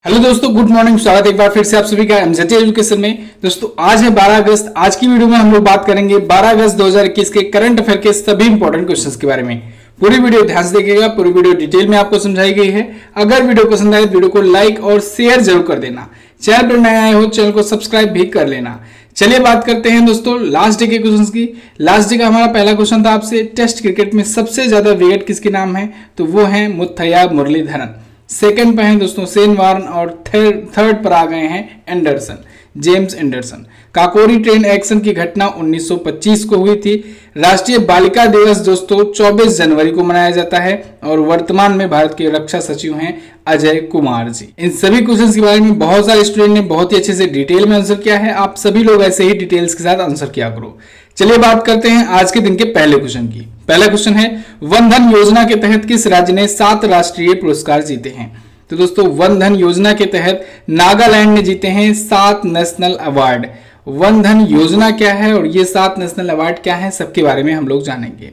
Hello दोस्तों, good morning. स्वागत है एक बार फिर से आप सभी का एमजेटी एजुकेशन में। दोस्तों आज है 12 अगस्त। आज की वीडियो में हम लोग बात करेंगे 12 अगस्त 2021 के करंट अफेयर के सभी इंपॉर्टेंट क्वेश्चंस के बारे में। पूरी वीडियो ध्यान से देखिएगा, पूरी वीडियो डिटेल में आपको समझाई गई है। अगर वीडियो पसंद आए तो वीडियो को लाइक और शेयर जरूर कर देना। चैनल पर नए आए हो चैनल को सब्सक्राइब भी कर लेना। चलिए बात करते हैं दोस्तों लास्ट डे के क्वेश्चंस की। लास्ट डे का हमारा पहला क्वेश्चन था आपसे, टेस्ट क्रिकेट में सबसे ज्यादा विकेट किसके नाम है, तो वो है मुथैया मुरलीधरन। सेकंड पे हैं दोस्तों शेन वार्न और थर्ड पर आ गए हैं Anderson, James Anderson. Kakori train action की घटना 1925 को हुई थी। राष्ट्रीय बालिका दिवस दोस्तों 24 जनवरी को मनाया जाता है और वर्तमान में भारत के रक्षा सचिव हैं अजय कुमार जी। इन सभी क्वेश्चंस के बारे में बहुत सारे स्टूडेंट ने बहुत ही अच्छे से डिटेल में आंसर किया है। आप सभी लोग ऐसे ही डिटेल्स के साथ आंसर किया करो। चलिए बात करते हैं आज के दिन के पहले क्वेश्चन की। पहला क्वेश्चन है, वन धन योजना के तहत किस राज्य ने 7 राष्ट्रीय पुरस्कार जीते हैं। तो दोस्तों वन धन योजना के तहत नागालैंड ने जीते हैं 7 नेशनल अवार्ड। वन धन योजना क्या है और ये 7 नेशनल अवार्ड क्या है, सबके बारे में हम लोग जानेंगे।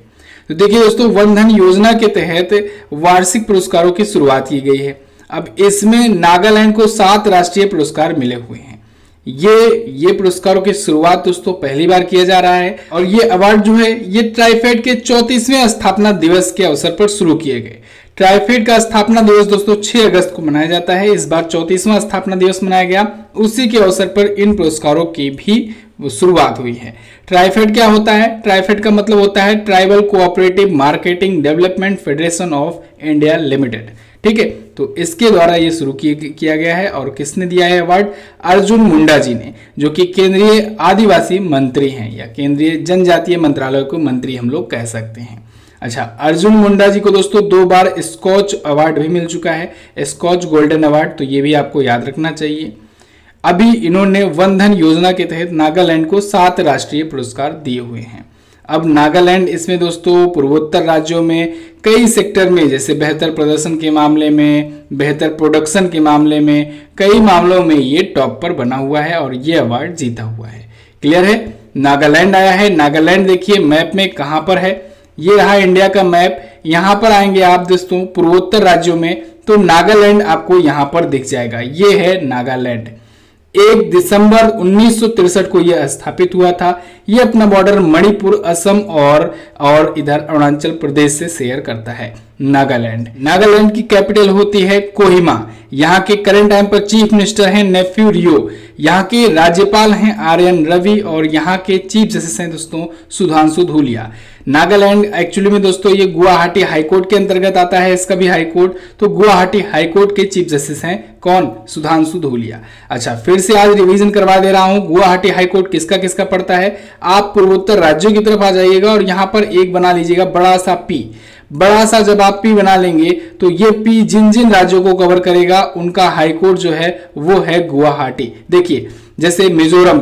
तो देखिए दोस्तों, वन धन योजना के तहत वार्षिक पुरस्कारों की शुरुआत की गई है। अब इसमें नागालैंड को 7 राष्ट्रीय पुरस्कार मिले हुए हैं। ये पुरस्कारों की शुरुआत दोस्तों पहली बार किया जा रहा है और ये अवार्ड जो है ये ट्राइफेड के 34वें स्थापना दिवस के अवसर पर शुरू किए गए। ट्राइफेड का स्थापना दिवस दोस्तों 6 अगस्त को मनाया जाता है। इस बार 34वां स्थापना दिवस मनाया गया। उसी के अवसर पर इन पुरस्कारों की भी शुरुआत हुई है। ट्राइफेड क्या होता है? ट्राइफेड का मतलब होता है tribal cooperative marketing development federation of India limited. ठीक है, तो इसके द्वारा ये शुरू किया गया है। और किसने दिया है अवार्ड? अर्जुन मुंडा जी ने, जो कि केंद्रीय आदिवासी मंत्री हैं या केंद्रीय जनजातीय मंत्रालय को मंत्री हम लोग कह सकते हैं। अच्छा, अर्जुन मुंडा जी को दोस्तों 2 बार स्कॉच अवार्ड भी मिल चुका है, स्कॉच गोल्डन अवार्ड, तो ये भी आपको याद रखना चाहिए। अभी इन्होंने वन धन योजना के तहत नागालैंड को 7 राष्ट्रीय पुरस्कार दिए हुए हैं। अब नागालैंड इसमें दोस्तों पूर्वोत्तर राज्यों में कई सेक्टर में, जैसे बेहतर प्रदर्शन के मामले में, बेहतर प्रोडक्शन के मामले में, कई मामलों में ये टॉप पर बना हुआ है और ये अवार्ड जीता हुआ है। क्लियर है? नागालैंड आया है। नागालैंड देखिए मैप में कहां पर है, ये रहा इंडिया का मैप। यहां पर आएंगे आप दोस्तों पूर्वोत्तर राज्यों में, तो नागालैंड आपको यहां पर दिख जाएगा। ये है नागालैंड। 1 दिसंबर 1963 को यह स्थापित हुआ था। यह अपना बॉर्डर मणिपुर, असम और इधर अरुणाचल प्रदेश से शेयर करता है नागालैंड। नागालैंड की कैपिटल होती है कोहिमा। यहाँ के करंट टाइम पर चीफ मिनिस्टर हैं नेफ्यू रियो। यहाँ के राज्यपाल हैं आर्यन रवि और यहाँ के चीफ जस्टिस हैं दोस्तों सुधांशु धूलिया। नागालैंड एक्चुअली में दोस्तों ये गुवाहाटी हाईकोर्ट के अंतर्गत आता है, इसका भी हाईकोर्ट। तो गुवाहाटी हाईकोर्ट के चीफ जस्टिस हैं कौन? सुधांशु धूलिया। अच्छा, फिर से आज रिवीजन करवा दे रहा हूं, गुवाहाटी हाईकोर्ट किसका किसका पड़ता है। आप पूर्वोत्तर राज्यों की तरफ आ जाइएगा और यहां पर एक बना लीजिएगा बड़ा सा पी। बड़ा सा जब आप पी बना लेंगे तो ये पी जिन जिन राज्यों को कवर करेगा उनका हाईकोर्ट जो है वो है गुवाहाटी। देखिए जैसे मिजोरम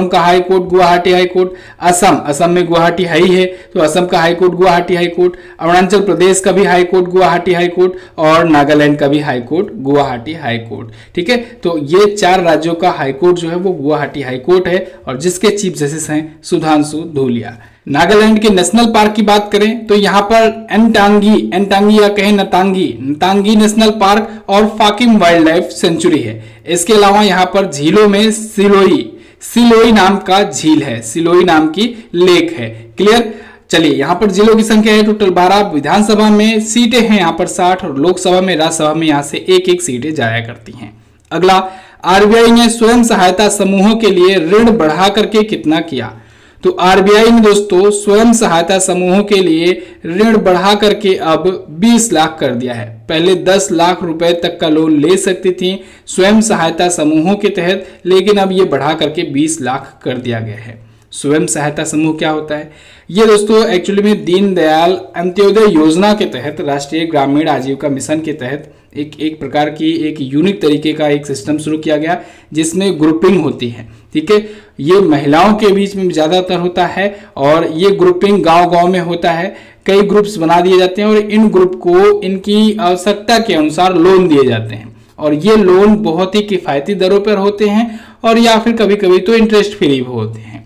का high court Guwahati high court, Assam में गुवाहाटी हाई है तो असम का high court Guwahati high court, Arunachal Pradesh का भी high court Guwahati high court और नागालैंड का भी high court Guwahati high court. ठीक है, तो ये 4 राज्यों का हाई कोर्ट जो है वो गुवाहाटी हाई कोर्ट है और जिसके चीफ जस्टिस हैं सुधांशु धूलिया। नागालैंड के नेशनल पार्क की बात करें तो यहाँ पर एनटांगी या कहें नतांगी नेशनल पार्क और फाकिम वाइल्ड लाइफ सेंचुरी है। इसके अलावा यहाँ पर झीलों में सिलोई नाम का झील है, सिलोई नाम की लेक है। क्लियर? चलिए, यहाँ पर जिलों की संख्या है टोटल 12। विधानसभा में सीटें हैं यहाँ पर 60 और लोकसभा में राज्यसभा में यहाँ से 1-1 सीटें जाया करती हैं। अगला, आरबीआई ने स्वयं सहायता समूहों के लिए ऋण बढ़ा करके कितना किया। तो आरबीआई ने दोस्तों स्वयं सहायता समूहों के लिए ऋण बढ़ा करके अब 20 लाख कर दिया है। पहले 10 लाख रुपए तक का लोन ले सकती थी स्वयं सहायता समूहों के तहत, लेकिन अब ये बढ़ा करके 20 लाख कर दिया गया है। स्वयं सहायता समूह क्या होता है? ये दोस्तों एक्चुअली में दीनदयाल अंत्योदय योजना के तहत, राष्ट्रीय ग्रामीण आजीविका मिशन के तहत एक प्रकार की एक यूनिक तरीके का एक सिस्टम शुरू किया गया जिसमें ग्रुपिंग होती है। ठीक है, ये महिलाओं के बीच में ज्यादातर होता है और ये ग्रुपिंग गांव-गांव में होता है। कई ग्रुप्स बना दिए जाते हैं और इन ग्रुप को इनकी आवश्यकता के अनुसार लोन दिए जाते हैं और ये लोन बहुत ही किफायती दरों पर होते हैं और या फिर कभी कभी तो इंटरेस्ट फ्री भी होते हैं।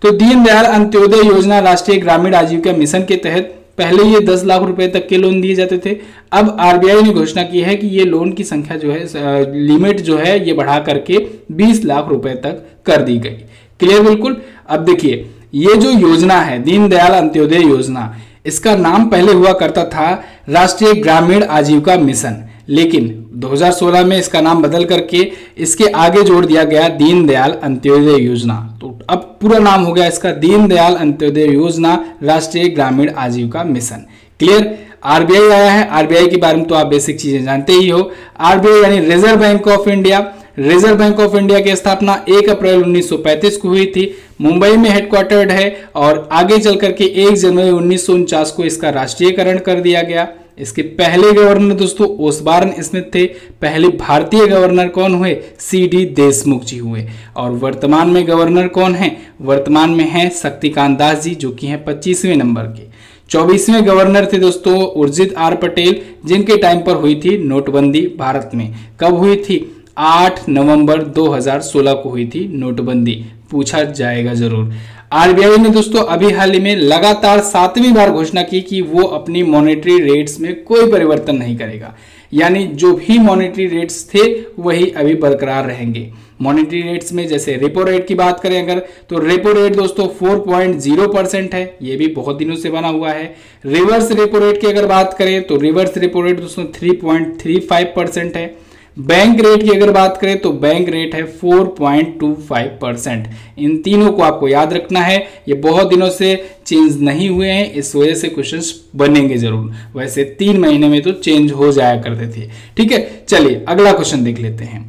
तो दीनदयाल अंत्योदय योजना राष्ट्रीय ग्रामीण आजीविका मिशन के तहत पहले ये 10 लाख रुपए तक के लोन दिए जाते थे। अब आरबीआई ने घोषणा की है कि ये लोन की संख्या जो है, लिमिट जो है ये बढ़ा करके 20 लाख रुपए तक कर दी गई। क्लियर बिल्कुल। अब देखिए ये जो योजना है दीनदयाल अंत्योदय योजना, इसका नाम पहले हुआ करता था राष्ट्रीय ग्रामीण आजीविका मिशन, लेकिन 2016 में इसका नाम बदल करके इसके आगे जोड़ दिया गया दीनदयाल अंत्योदय योजना। तो अब पूरा नाम हो गया इसका दीनदयाल अंत्योदय योजना राष्ट्रीय ग्रामीण आजीविका मिशन। क्लियर। आरबीआई आया है, आरबीआई के बारे में तो आप बेसिक चीजें जानते ही हो। आरबीआई यानी reserve bank of India. Reserve bank of India की स्थापना 1 अप्रैल 1935 को हुई थी, मुंबई में हेडक्वार्टर्ड है और आगे चल करके 1 जनवरी 1949 को इसका राष्ट्रीयकरण कर दिया गया। इसके पहले गवर्नर दोस्तों ओसबॉर्न स्मिथ थे। पहले भारतीय गवर्नर कौन हुए? सीडी देशमुख जी हुए। और वर्तमान में गवर्नर कौन है? वर्तमान में है शक्तिकांत दास जी, जो कि हैं 25वें नंबर के। 24वें गवर्नर थे दोस्तों उर्जित आर पटेल, जिनके टाइम पर हुई थी नोटबंदी भारत में। कब हुई थी? 8 नवंबर 2016 को हुई थी नोटबंदी। पूछा जाएगा जरूर। आरबीआई ने दोस्तों अभी हाल ही में लगातार 7वीं बार घोषणा की कि वो अपनी मॉनेटरी रेट्स में कोई परिवर्तन नहीं करेगा, यानी जो भी मॉनेटरी रेट्स थे वही अभी बरकरार रहेंगे। मॉनेटरी रेट्स में जैसे रेपो रेट की बात करें अगर, तो रेपो रेट दोस्तों 4.0% है, ये भी बहुत दिनों से बना हुआ है। रिवर्स रेपो रेट की अगर बात करें तो रिवर्स रेपो रेट दोस्तों 3.35% है। बैंक रेट की अगर बात करें तो बैंक रेट है 4.25%। इन तीनों को आपको याद रखना है, ये बहुत दिनों से चेंज नहीं हुए हैं, इस वजह से क्वेश्चंस बनेंगे जरूर। वैसे 3 महीने में तो चेंज हो जाया करते थे। ठीक है, चलिए अगला क्वेश्चन देख लेते हैं।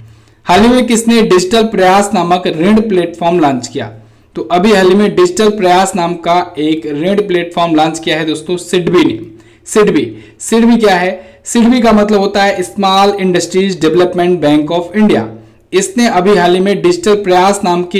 हाल ही में किसने डिजिटल प्रयास नामक ऋण प्लेटफॉर्म लॉन्च किया? तो अभी हाल ही में डिजिटल प्रयास नाम का एक ऋण प्लेटफॉर्म लॉन्च किया है दोस्तों सिडबी ने। सिडबी क्या है? सिडबी का मतलब होता है small industries development bank of India. इसने अभी हाल ही में डिजिटल प्रयास नाम के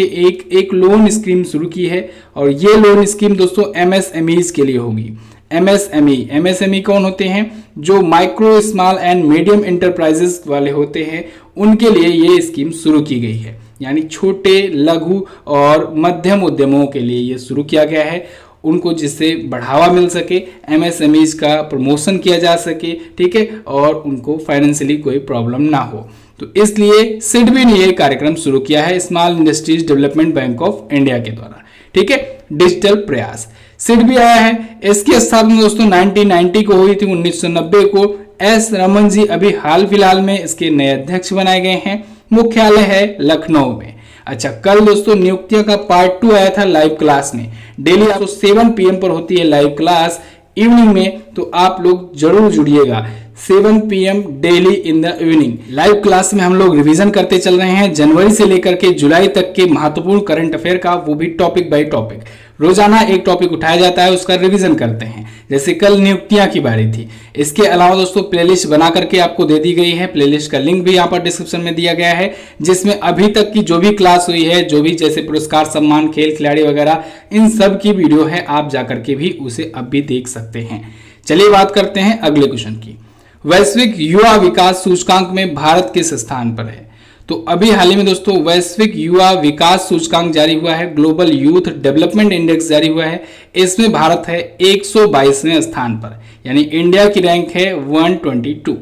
एक लोन स्कीम शुरू की है और ये लोन स्कीम दोस्तों एमएसएमईज के लिए होगी। एमएसएमई कौन होते हैं? जो micro small and medium enterprises वाले होते हैं, उनके लिए ये स्कीम शुरू की गई है। यानी छोटे लघु और मध्यम उद्यमों के लिए ये शुरू किया गया है, उनको जिससे बढ़ावा मिल सके, एमएसएमईज का प्रमोशन किया जा सके। ठीक है, और उनको फाइनेंशियली कोई प्रॉब्लम ना हो, तो इसलिए सिडबी ने यह कार्यक्रम शुरू किया है small industries development bank of India के द्वारा। ठीक है, डिजिटल प्रयास सिडबी आया है। इसकी स्थापना दोस्तों 1990 को हुई थी। 1990 को एस रमन जी अभी हाल फिलहाल में इसके नए अध्यक्ष बनाए गए हैं। मुख्यालय है लखनऊ में। अच्छा, कल दोस्तों नियुक्तियों का पार्ट 2 आया था लाइव क्लास में। डेली आपको 7 PM पर होती है लाइव क्लास इवनिंग में, तो आप लोग जरूर जुड़िएगा। 7 PM daily in the evening live class में हम लोग रिवीजन करते चल रहे हैं जनवरी से लेकर के जुलाई तक के महत्वपूर्ण करंट अफेयर का, वो भी टॉपिक बाय टॉपिक। रोजाना एक टॉपिक उठाया जाता है, उसका रिवीजन करते हैं। जैसे कल नियुक्तियां की बारी थी। इसके अलावा दोस्तों प्लेलिस्ट बना करके आपको दे दी गई है, प्लेलिस्ट का लिंक भी यहाँ पर डिस्क्रिप्शन में दिया गया है, जिसमें अभी तक की जो भी क्लास हुई है, जो भी जैसे पुरस्कार सम्मान खेल खिलाड़ी वगैरह, इन सब की वीडियो है, आप जाकर के भी उसे अब भी देख सकते हैं। चलिए बात करते हैं अगले क्वेश्चन की। वैश्विक युवा विकास सूचकांक में भारत किस स्थान पर है? तो अभी हाल ही में दोस्तों वैश्विक युवा विकास सूचकांक जारी हुआ है, ग्लोबल यूथ डेवलपमेंट इंडेक्स जारी हुआ है। इसमें भारत है 122वें स्थान पर, यानी इंडिया की रैंक है 122।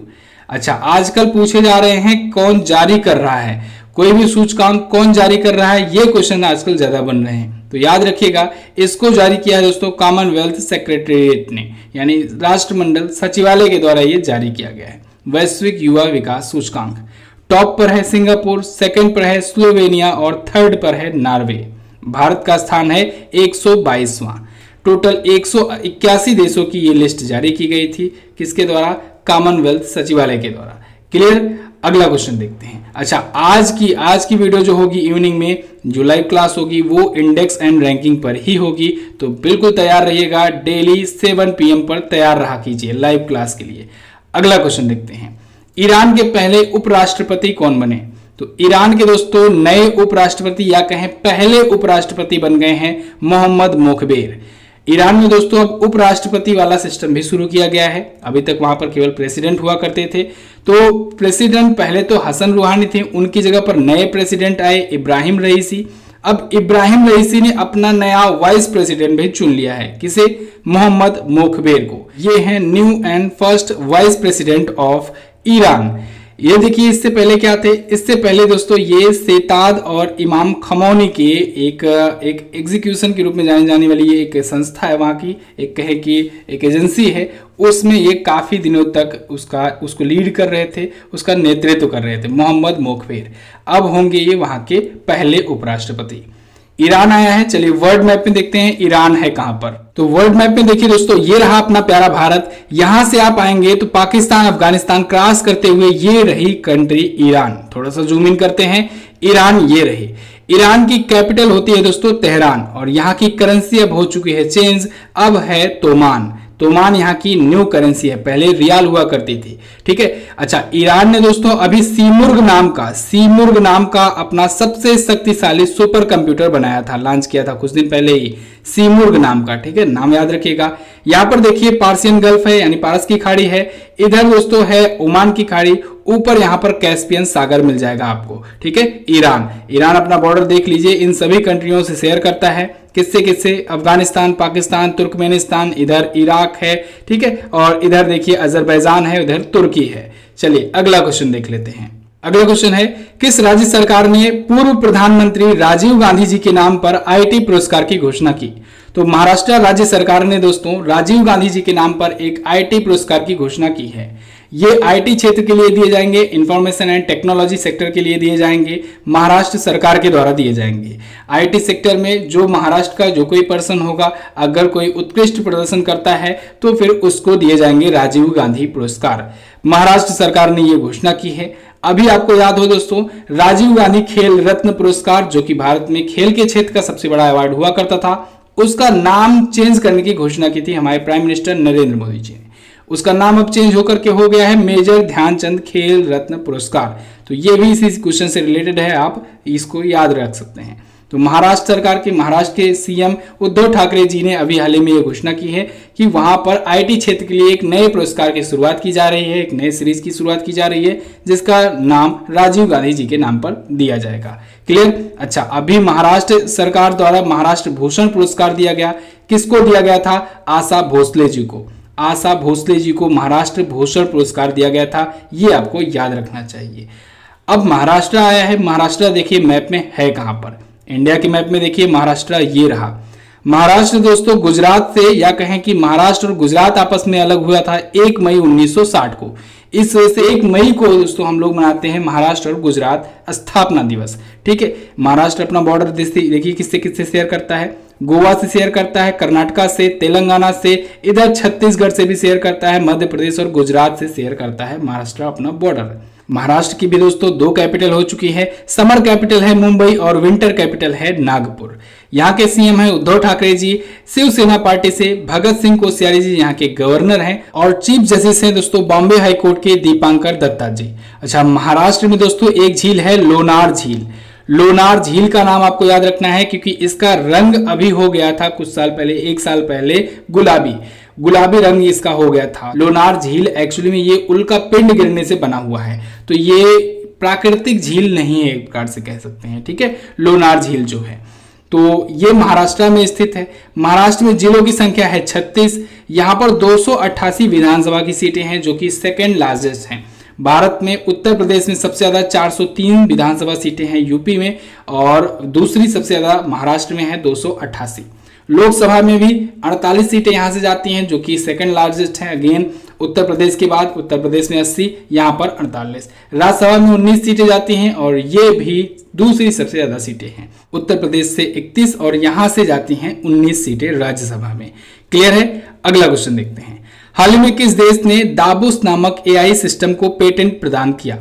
अच्छा, आजकल पूछे जा रहे हैं कौन जारी कर रहा है, कोई भी सूचकांक कौन जारी कर रहा है, ये क्वेश्चन आजकल ज्यादा बन रहे हैं। तो याद रखिएगा, इसको जारी किया है दोस्तों कॉमनवेल्थ सेक्रेटेरिएट ने, यानी राष्ट्रमंडल सचिवालय के द्वारा ये जारी किया गया है। वैश्विक युवा विकास सूचकांक टॉप पर है सिंगापुर, सेकंड पर है स्लोवेनिया और थर्ड पर है नॉर्वे। भारत का स्थान है 122वां। टोटल 181 देशों की ये लिस्ट जारी की गई थी, किसके द्वारा? कॉमनवेल्थ सचिवालय के द्वारा। क्लियर। अगला क्वेश्चन देखते हैं। अच्छा, आज की वीडियो जो होगी इवनिंग में, जो लाइव क्लास होगी वो इंडेक्स एंड रैंकिंग पर ही होगी, तो बिल्कुल तैयार रहिएगा। डेली 7 PM पर तैयार रहा कीजिए लाइव क्लास के लिए। अगला क्वेश्चन देखते हैं। ईरान के पहले उपराष्ट्रपति कौन बने? तो ईरान के दोस्तों नए उपराष्ट्रपति या कहें पहले उपराष्ट्रपति बन गए हैं मोहम्मद मोखबेर। ईरान में दोस्तों अब उपराष्ट्रपति वाला सिस्टम भी शुरू किया गया है। अभी तक वहां पर केवल प्रेसिडेंट हुआ करते थे। तो प्रेसिडेंट पहले तो हसन रूहानी थे, उनकी जगह पर नए प्रेसिडेंट आए इब्राहिम रईसी। अब इब्राहिम रईसी ने अपना नया वाइस प्रेसिडेंट भी चुन लिया है, किसे? मोहम्मद मोखबेर को। ये है new and first vice president of Iran. ये देखिए, इससे पहले क्या थे? इससे पहले दोस्तों ये सेताद और इमाम खमौनी के एक एग्जीक्यूशन के रूप में जानी जाने वाली ये एक संस्था है, वहाँ की एक कहे कि एक एजेंसी है, उसमें ये काफ़ी दिनों तक उसको लीड कर रहे थे, उसका नेतृत्व कर रहे थे मोहम्मद मोखबेर। अब होंगे ये वहाँ के पहले उपराष्ट्रपति। ईरान आया है। चलिए वर्ल्ड मैप में देखते हैं ईरान है कहां पर। तो वर्ल्ड मैप में देखिए दोस्तों, ये रहा अपना प्यारा भारत। यहां से आप आएंगे तो पाकिस्तान अफगानिस्तान क्रॉस करते हुए ये रही कंट्री ईरान। थोड़ा सा जूम इन करते हैं, ईरान ये रही। ईरान की कैपिटल होती है दोस्तों तेहरान, और यहाँ की करेंसी अब हो चुकी है चेंज, अब है तोमान। तोमान यहाँ की न्यू करेंसी है, पहले रियाल हुआ करती थी। ठीक है। अच्छा, ईरान ने दोस्तों अभी सीमुर्ग नाम का अपना सबसे शक्तिशाली सुपर कंप्यूटर बनाया था, लॉन्च किया था कुछ दिन पहले ही, सीमुर्ग नाम का। ठीक है, नाम याद रखिएगा। यहाँ पर देखिए पार्सियन गल्फ है, यानी पारस की खाड़ी है। इधर दोस्तों है ओमान की खाड़ी, ऊपर यहाँ पर कैस्पियन सागर मिल जाएगा आपको। ठीक है। ईरान अपना बॉर्डर देख लीजिए, इन सभी कंट्रियों से शेयर करता है। किससे? अफगानिस्तान, पाकिस्तान, तुर्कमेनिस्तान, इधर इराक है। ठीक है, और इधर देखिए अजरबैजान है, उधर तुर्की है। चलिए अगला क्वेश्चन देख लेते हैं। अगला क्वेश्चन है, किस राज्य सरकार ने पूर्व प्रधानमंत्री राजीव गांधी जी के नाम पर आईटी पुरस्कार की घोषणा की? तो महाराष्ट्र राज्य सरकार ने दोस्तों राजीव गांधी जी के नाम पर एक आईटी पुरस्कार की घोषणा की है। ये आईटी क्षेत्र के लिए दिए जाएंगे, इंफॉर्मेशन एंड टेक्नोलॉजी सेक्टर के लिए दिए जाएंगे, महाराष्ट्र सरकार के द्वारा दिए जाएंगे। आईटी सेक्टर में जो महाराष्ट्र का जो कोई पर्सन होगा, अगर कोई उत्कृष्ट प्रदर्शन करता है तो फिर उसको दिए जाएंगे राजीव गांधी पुरस्कार। महाराष्ट्र सरकार ने ये घोषणा की है। अभी आपको याद हो दोस्तों, राजीव गांधी खेल रत्न पुरस्कार, जो कि भारत में खेल के क्षेत्र का सबसे बड़ा अवार्ड हुआ करता था, उसका नाम चेंज करने की घोषणा की थी हमारे प्राइम मिनिस्टर नरेंद्र मोदी जी ने। उसका नाम अब चेंज होकर के हो गया है मेजर ध्यानचंद खेल रत्न पुरस्कार। तो ये भी इसी क्वेश्चन से रिलेटेड है, आप इसको याद रख सकते हैं। तो महाराष्ट्र सरकार के महाराष्ट्र के सीएम उद्धव ठाकरे जी ने अभी हाल ही में ये घोषणा की है कि वहां पर आईटी क्षेत्र के लिए एक नए पुरस्कार की शुरुआत की जा रही है, एक नए सीरीज की शुरुआत की जा रही है, जिसका नाम राजीव गांधी जी के नाम पर दिया जाएगा। क्लियर? अच्छा, अभी महाराष्ट्र सरकार द्वारा महाराष्ट्र भूषण पुरस्कार दिया गया। किसको दिया गया था? आशा भोसले जी को। आशा भोसले जी को महाराष्ट्र भूषण पुरस्कार दिया गया था, ये आपको याद रखना चाहिए। अब महाराष्ट्र आया है। महाराष्ट्र देखिए मैप में है कहां पर? इंडिया के मैप में देखिए महाराष्ट्र ये रहा। महाराष्ट्र दोस्तों गुजरात से, या कहें कि महाराष्ट्र और गुजरात आपस में अलग हुआ था 1 मई 1960 को। इस वजह से 1 मई को दोस्तों हम लोग मनाते हैं महाराष्ट्र और गुजरात स्थापना दिवस। ठीक है। महाराष्ट्र अपना बॉर्डर देखिए किससे किससे शेयर करता है? गोवा से शेयर करता है, कर्नाटका से, तेलंगाना से, इधर छत्तीसगढ़ से भी शेयर करता है, मध्य प्रदेश और गुजरात से शेयर करता है महाराष्ट्र अपना बॉर्डर। महाराष्ट्र की भी दोस्तों 2 कैपिटल हो चुकी है। समर कैपिटल है मुंबई और विंटर कैपिटल है नागपुर। यहाँ के सीएम है उद्धव ठाकरे जी। शिवसेना पार्टी से भगत सिंह कोश्यारी जी यहाँ के गवर्नर हैं, और चीफ जस्टिस हैं दोस्तों बॉम्बे हाईकोर्ट के दीपांकर दत्ता जी। अच्छा, महाराष्ट्र में दोस्तों एक झील है लोनार झील। लोनार झील का नाम आपको याद रखना है, क्योंकि इसका रंग अभी हो गया था कुछ साल पहले, 1 साल पहले गुलाबी रंग इसका हो गया था। लोनार झील एक्चुअली में ये उल्का पिंड गिरने से बना हुआ है, तो ये प्राकृतिक झील नहीं है, एक प्रकार से कह सकते हैं। ठीक है, लोनार झील जो है, तो ये महाराष्ट्र में स्थित है। महाराष्ट्र में जिलों की संख्या है 36। यहाँ पर 288 विधानसभा की सीटें हैं, जो कि सेकेंड लार्जेस्ट हैं। भारत में उत्तर प्रदेश में सबसे ज्यादा 403 विधानसभा सीटें हैं यूपी में, और दूसरी सबसे ज्यादा महाराष्ट्र में है 288। लोकसभा में भी 48 सीटें यहां से जाती हैं, जो कि सेकंड लार्जेस्ट है अगेन उत्तर प्रदेश के बाद। उत्तर प्रदेश में 80, यहां पर 48। राज्यसभा में 19 सीटें जाती हैं, और ये भी दूसरी सबसे ज्यादा सीटें हैं। उत्तर प्रदेश से 31 और यहां से जाती हैं 19 सीटें राज्यसभा में। क्लियर है? अगला क्वेश्चन देखते हैं। हाल ही में किस देश ने दाबूस नामक एआई सिस्टम को पेटेंट प्रदान किया?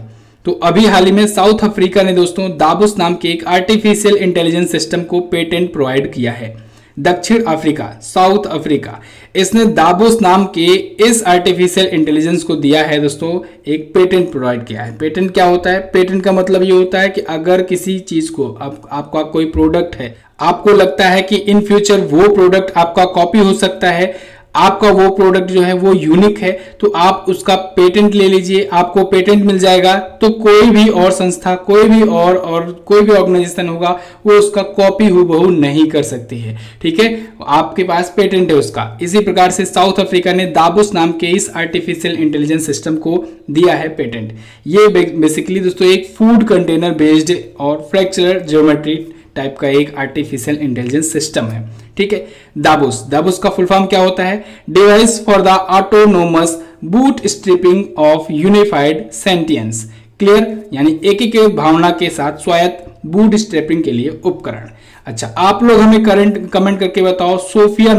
तो अभी हाल ही में साउथ अफ्रीका ने दोस्तों दाबूस नाम के एक आर्टिफिशियल इंटेलिजेंस सिस्टम को पेटेंट प्रोवाइड किया है। दक्षिण अफ्रीका, साउथ अफ्रीका, इसने दाबूस नाम के इस आर्टिफिशियल इंटेलिजेंस को दिया है दोस्तों, एक पेटेंट प्रोवाइड किया है। पेटेंट क्या होता है? पेटेंट का मतलब ये होता है कि अगर किसी चीज को आपका कोई प्रोडक्ट है, आपको लगता है कि इन फ्यूचर वो प्रोडक्ट आपका कॉपी हो सकता है, आपका वो प्रोडक्ट जो है वो यूनिक है तो आप उसका पेटेंट ले लीजिए, आपको पेटेंट मिल जाएगा तो कोई भी और संस्था, कोई भी और कोई भी ऑर्गेनाइजेशन होगा वो उसका कॉपी हूबहू नहीं कर सकती है। ठीक है, आपके पास पेटेंट है उसका। इसी प्रकार से साउथ अफ्रीका ने दाबुस नाम के इस आर्टिफिशियल इंटेलिजेंस सिस्टम को दिया है पेटेंट। ये बेसिकली दोस्तों एक फूड कंटेनर बेस्ड और फ्रैक्चरल ज्योमेट्री टाइप का एक आर्टिफिशियल इंटेलिजेंस सिस्टम है। ठीक है, दाबुस, दाबुस का फुल फॉर्म क्या होता है? Device for the autonomous boot stripping of unified sentience. Clear, यानी एकीकृत भावना के साथ स्वायत्त बूट स्ट्रैपिंग के लिए उपकरण। अच्छा, आप लोग हमें कमेंट करके बताओ, सोफिया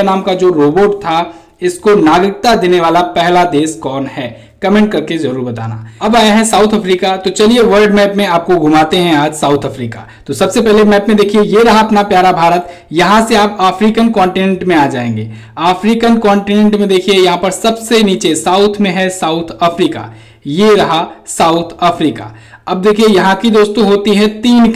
नाम का जो रोबोट था, इसको नागरिकता देने वाला पहला देश कौन है? कमेंट करके जरूर बताना। अब आया है साउथ अफ्रीका, तो चलिए वर्ल्ड मैप में आपको घुमाते हैं आज साउथ अफ्रीका। तो सबसे पहले मैप में देखिए, ये रहा अपना प्यारा भारत। यहां से आप अफ्रीकन कॉन्टिनेंट में आ जाएंगे। अफ्रीकन कॉन्टिनेंट में देखिए यहां पर सबसे नीचे साउथ में है साउथ अफ्रीका। ये रहा साउथ अफ्रीका। अब देखिए यहां की दोस्तों होती है तीन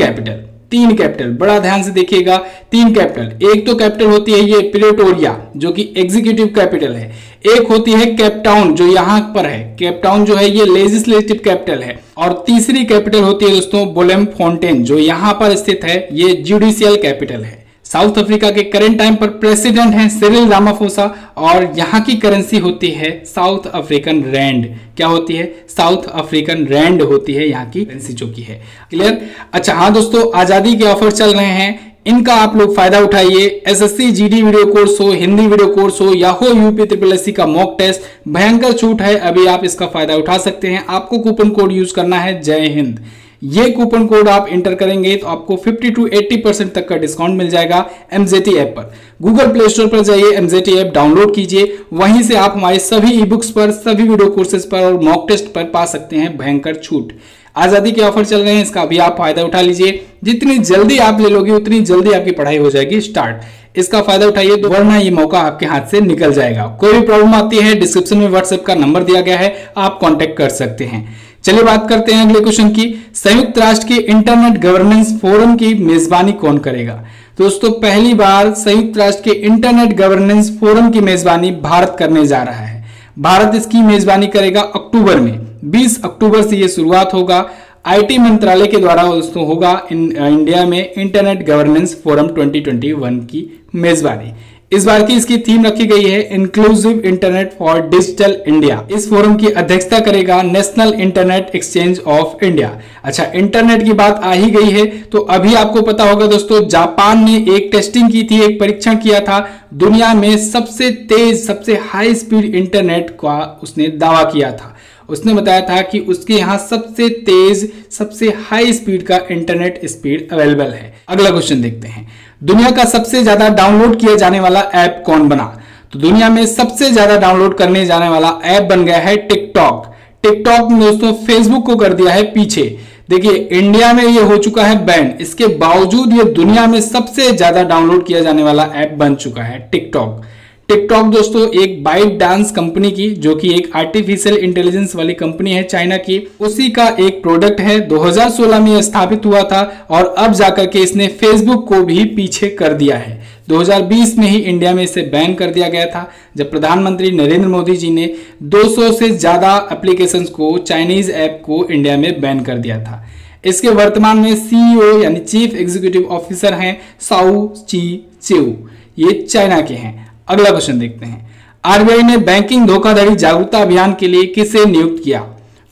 कैपिटल, बड़ा ध्यान से देखिएगा। तीन कैपिटल, एक तो कैपिटल होती है ये प्रिटोरिया जो कि एग्जीक्यूटिव कैपिटल है, एक होती है केपटाउन जो यहां पर है, केपटाउन जो है ये लेजिस्लेटिव कैपिटल है, और तीसरी कैपिटल होती है दोस्तों ब्लोमफोंटेन जो यहां पर स्थित है, ये जुडिशियल कैपिटल है। साउथ अफ्रीका के करंट टाइम पर प्रेसिडेंट हैं सिरिल रामाफोसा और यहां की करेंसी होती है साउथ अफ्रीकन रैंड। क्या होती है? साउथ अफ्रीकन रैंड होती है यहाँ की करेंसी जो की है। क्लियर? अच्छा हाँ दोस्तों, आजादी के ऑफर चल रहे हैं, इनका आप लोग फायदा उठाइए। एसएससी जीडी वीडियो कोर्स हो, हिंदी वीडियो कोर्स हो या हो यूपी SSC का मॉक टेस्ट, भयंकर छूट है, अभी आप इसका फायदा उठा सकते हैं। आपको कूपन कोड यूज करना है जय हिंद। ये कूपन कोड आप इंटर करेंगे तो आपको 50 to 80% तक का डिस्काउंट मिल जाएगा MZT ऐप पर। गूगल प्ले स्टोर पर जाइए, MZT ऐप डाउनलोड कीजिए, वहीं से आप हमारे सभी ई बुक्स पर, सभी वीडियो कोर्सेज पर और मॉक टेस्ट पर पा सकते हैं भयंकर छूट। आजादी के ऑफर चल रहे हैं, इसका भी आप फायदा उठा लीजिए। जितनी जल्दी आप ले लोगे उतनी जल्दी आपकी पढ़ाई हो जाएगी स्टार्ट। इसका फायदा उठाइए, वरना ये मौका आपके हाथ से निकल जाएगा। कोई भी प्रॉब्लम आती है, डिस्क्रिप्शन में व्हाट्सएप का नंबर दिया गया है, आप कॉन्टेक्ट कर सकते हैं। चलिए बात करते हैं अगले क्वेश्चन की। संयुक्त राष्ट्र के इंटरनेट गवर्नेंस फोरम की मेजबानी कौन करेगा? दोस्तों पहली बार संयुक्त राष्ट्र के इंटरनेट गवर्नेंस फोरम की मेजबानी भारत करने जा रहा है। भारत इसकी मेजबानी करेगा अक्टूबर में, 20 अक्टूबर से ये शुरुआत होगा। आईटी मंत्रालय के द्वारा दोस्तों होगा इंडिया में इंटरनेट गवर्नेंस फोरम 2021 की मेजबानी। इस बार की इसकी थीम रखी गई है inclusive internet for digital India. इस फोरम की अध्यक्षता करेगा national internet exchange of India. अच्छा, इंटरनेट की बात आ ही गई है तो अभी आपको पता होगा दोस्तों, जापान ने एक टेस्टिंग की थी, एक परीक्षण किया था, दुनिया में सबसे तेज, सबसे हाई स्पीड इंटरनेट का उसने दावा किया था। उसने बताया था कि उसके यहाँ सबसे तेज, सबसे हाई स्पीड का इंटरनेट स्पीड अवेलेबल है। अगला क्वेश्चन देखते हैं, दुनिया का सबसे ज्यादा डाउनलोड किया जाने वाला ऐप कौन बना? तो दुनिया में सबसे ज्यादा डाउनलोड करने जाने वाला ऐप बन गया है टिकटॉक। टिकटॉक ने दोस्तों फेसबुक को कर दिया है पीछे। देखिए इंडिया में ये हो चुका है बैन, इसके बावजूद ये दुनिया में सबसे ज्यादा डाउनलोड किया जाने वाला ऐप बन चुका है टिकटॉक। टिकटॉक दोस्तों एक बाइट डांस कंपनी की, जो कि एक आर्टिफिशियल इंटेलिजेंस वाली कंपनी है चाइना की, उसी का एक प्रोडक्ट है। 2016 में स्थापित हुआ था और अब जाकर के इसने फेसबुक को भी पीछे कर दिया है। 2020 में ही इंडिया में इसे बैन कर दिया गया था, जब प्रधानमंत्री नरेंद्र मोदी जी ने 200 से ज्यादा एप्लीकेशंस को, चाइनीज ऐप को इंडिया में बैन कर दिया था। इसके वर्तमान में CEO यानी चीफ एग्जीक्यूटिव ऑफिसर हैं साउ ची चिउ, ये चाइना के हैं। अगला क्वेश्चन देखते हैं, आरबीआई ने बैंकिंग धोखाधड़ी जागरूकता अभियान के लिए किसे नियुक्त किया?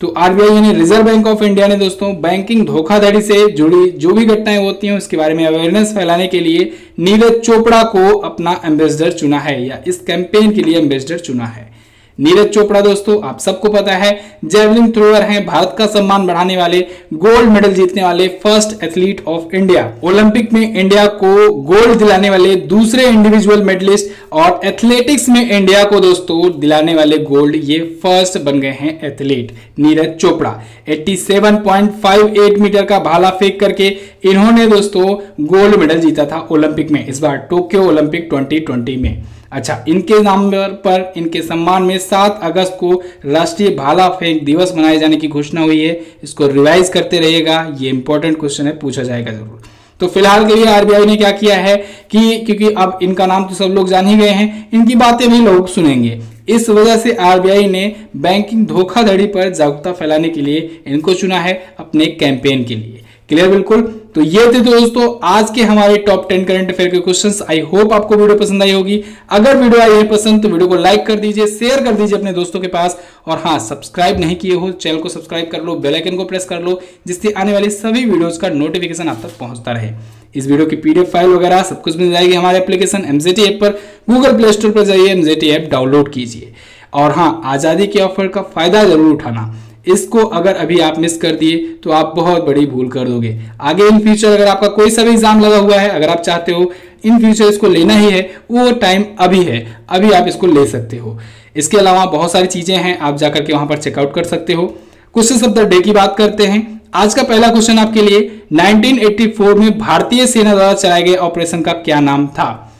तो आरबीआई यानी रिजर्व बैंक ऑफ इंडिया ने दोस्तों बैंकिंग धोखाधड़ी से जुड़ी जो भी घटनाएं होती हैं उसके बारे में अवेयरनेस फैलाने के लिए नीरज चोपड़ा को अपना एम्बेसडर चुना है, या इस कैंपेन के लिए एम्बेसडर चुना है। नीरज चोपड़ा दोस्तों आप सबको पता है जेवलिन थ्रोअर हैं, भारत का सम्मान बढ़ाने वाले, गोल्ड मेडल जीतने वाले first athlete of India, Olympic में इंडिया को गोल्ड दिलाने वाले दूसरे इंडिविजुअल मेडलिस्ट, और एथलेटिक्स में इंडिया को दोस्तों दिलाने वाले गोल्ड, ये फर्स्ट बन गए हैं एथलीट नीरज चोपड़ा। 87.58 मीटर का भाला फेंक करके इन्होंने दोस्तों गोल्ड मेडल जीता था ओलंपिक में, इस बार टोक्यो ओलंपिक 2020 में। अच्छा, इनके नाम पर, इनके सम्मान में 7 अगस्त को राष्ट्रीय भाला फेंक दिवस मनाए जाने की घोषणा हुई है। इसको रिवाइज करते रहिएगा, ये इंपॉर्टेंट क्वेश्चन है, पूछा जाएगा जरूर। तो फिलहाल के लिए आरबीआई ने क्या किया है कि क्योंकि अब इनका नाम तो सब लोग जान ही गए हैं, इनकी बातें भी लोग सुनेंगे, इस वजह से आरबीआई ने बैंकिंग धोखाधड़ी पर जागरूकता फैलाने के लिए इनको चुना है अपने कैंपेन के लिए। क्लियर बिल्कुल। तो ये थे दोस्तों आज के हमारे टॉप 10 करंट अफेयर के क्वेश्चंस। आई होप आपको वीडियो पसंद आई होगी। अगर वीडियो आई है पसंद तो वीडियो को लाइक कर दीजिए, शेयर कर दीजिए अपने दोस्तों के पास, और हाँ, सब्सक्राइब नहीं किए हो चैनल को सब्सक्राइब कर लो, बेल आइकन को प्रेस कर लो, जिससे आने वाली सभी वीडियोस का नोटिफिकेशन आप तक पहुंचता रहे। इस वीडियो की पीडीएफ फाइल वगैरह सब कुछ मिल जाएगी हमारे एप्लीकेशन एमजेटी ऐप पर। गूगल प्ले स्टोर पर जाइए, एमजेटी ऐप डाउनलोड कीजिए। और हाँ, आजादी के ऑफर का फायदा जरूर उठाना। इसको अगर अभी आप मिस कर दिए तो आप बहुत बड़ी भूल कर दोगे। आगे इन फ्यूचर अगर आपका कोई सा भी एग्जाम लगा हुआ है, अगर आप चाहते हो इन फ्यूचर इसको लेना ही है, वो टाइम अभी है, अभी आप इसको ले सकते हो। इसके अलावा बहुत सारी चीजें हैं, आप जाकर के वहां पर चेकआउट कर सकते हो। क्वेश्चन ऑफ द डे की बात करते हैं। आज का पहला क्वेश्चन आपके लिए, 1984 में भारतीय सेना द्वारा चलाए गए ऑपरेशन का क्या नाम था?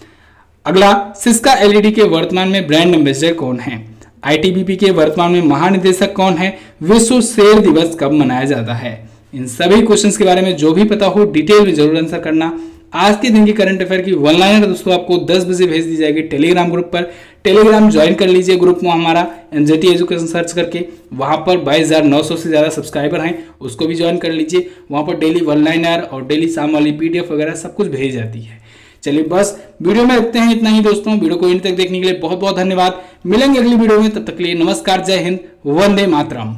अगला, सिस्का एलईडी के वर्तमान में ब्रांड एम्बेसडर कौन है? आईटीबीपी के वर्तमान में महानिदेशक कौन है? विश्व शेर दिवस कब मनाया जाता है? इन सभी क्वेश्चंस के बारे में जो भी पता हो डिटेल में जरूर आंसर करना। आज के दिन की करंट अफेयर की वन लाइनर दोस्तों आपको 10 बजे भेज दी जाएगी टेलीग्राम ग्रुप पर। टेलीग्राम ज्वाइन कर लीजिए ग्रुप में हमारा, एमजेटी एजुकेशन सर्च करके। वहां पर 22,900 से ज्यादा सब्सक्राइबर हैं, उसको भी ज्वाइन कर लीजिए। वहां पर डेली वन लाइनर और डेली शाम वाली पीडीएफ वगैरह सब कुछ भेज जाती है। चलिए बस वीडियो में रखते हैं इतना ही दोस्तों। वीडियो को इन तक देखने के लिए बहुत बहुत धन्यवाद। मिलेंगे अगली वीडियो में, तब तक के लिए नमस्कार, जय हिंद, वंदे मातरम।